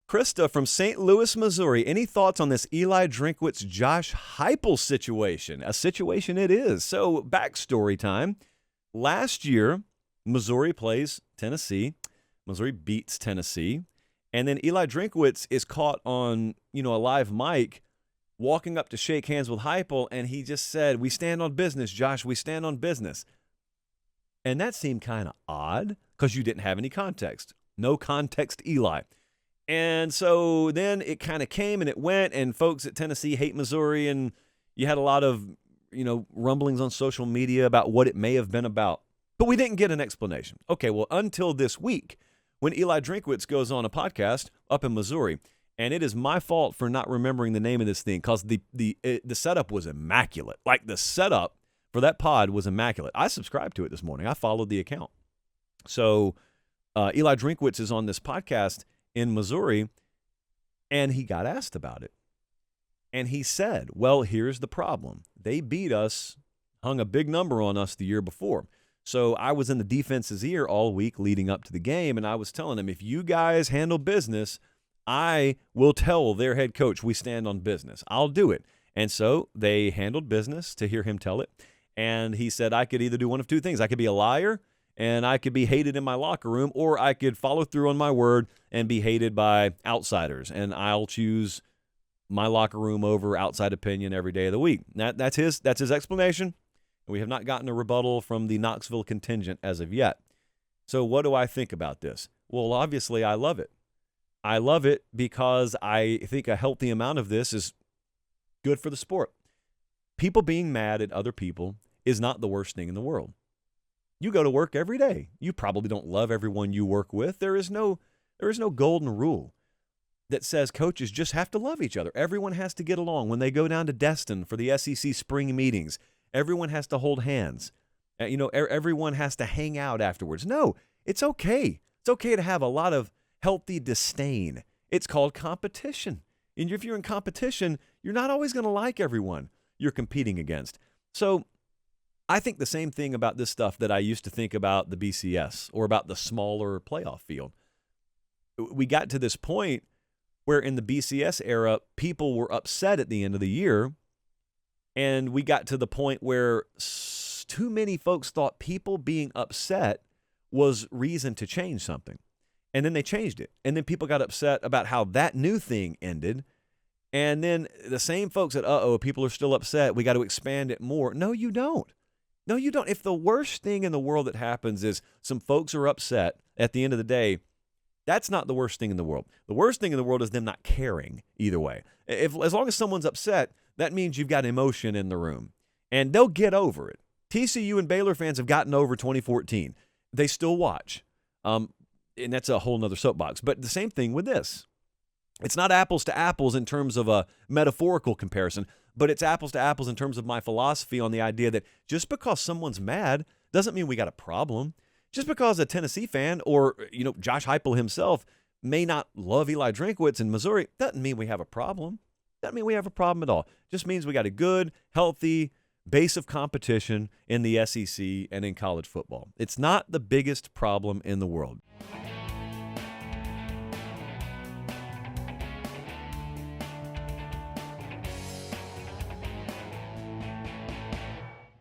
Krista from St. Louis, Missouri. Any thoughts on this Eli Drinkwitz, Josh Heupel situation? A situation it is. So, backstory time. Last year, Missouri plays Tennessee. Missouri beats Tennessee. And then Eli Drinkwitz is caught on, a live mic walking up to shake hands with Heupel, and he just said, "We stand on business, Josh. We stand on business." And that seemed kind of odd because you didn't have any context. No context, Eli. And so then it kind of came and it went, and folks at Tennessee hate Missouri, and you had a lot of, rumblings on social media about what it may have been about. But we didn't get an explanation. Okay, well, until this week, when Eli Drinkwitz goes on a podcast up in Missouri, and it is my fault for not remembering the name of this thing because the setup was immaculate. Like, the setup for that pod was immaculate. I subscribed to it this morning. I followed the account. So Eli Drinkwitz is on this podcast in Missouri, and he got asked about it. And he said, well, here's the problem. They beat us, hung a big number on us the year before. So I was in the defense's ear all week leading up to the game, and I was telling them, if you guys handle business, I will tell their head coach we stand on business. I'll do it. And so they handled business to hear him tell it. And he said I could either do one of two things. I could be a liar, and I could be hated in my locker room, or I could follow through on my word and be hated by outsiders. And I'll choose my locker room over outside opinion every day of the week. That's his explanation. We have not gotten a rebuttal from the Knoxville contingent as of yet. So what do I think about this? Well, obviously, I love it. I love it because I think a healthy amount of this is good for the sport. People being mad at other people is not the worst thing in the world. You go to work every day. You probably don't love everyone you work with. There is no golden rule that says coaches just have to love each other. Everyone has to get along. When they go down to Destin for the SEC spring meetings, everyone has to hold hands. Everyone has to hang out afterwards. No, it's okay. It's okay to have a lot of healthy disdain. It's called competition. And if you're in competition, you're not always going to like everyone you're competing against. So I think the same thing about this stuff that I used to think about the BCS or about the smaller playoff field. We got to this point where in the BCS era, people were upset at the end of the year. And we got to the point where too many folks thought people being upset was reason to change something. And then they changed it. And then people got upset about how that new thing ended. And then the same folks said, people are still upset. We got to expand it more. No, you don't. No, you don't. If the worst thing in the world that happens is some folks are upset at the end of the day, that's not the worst thing in the world. The worst thing in the world is them not caring either way. As long as someone's upset, that means you've got emotion in the room. And they'll get over it. TCU and Baylor fans have gotten over 2014. They still watch. And that's a whole nother soapbox. But the same thing with this. It's not apples to apples in terms of a metaphorical comparison, but it's apples to apples in terms of my philosophy on the idea that just because someone's mad doesn't mean we got a problem. Just because a Tennessee fan or, Josh Heupel himself may not love Eli Drinkwitz in Missouri doesn't mean we have a problem. Doesn't mean we have a problem at all. Just means we got a good, healthy base of competition in the SEC and in college football. It's not the biggest problem in the world.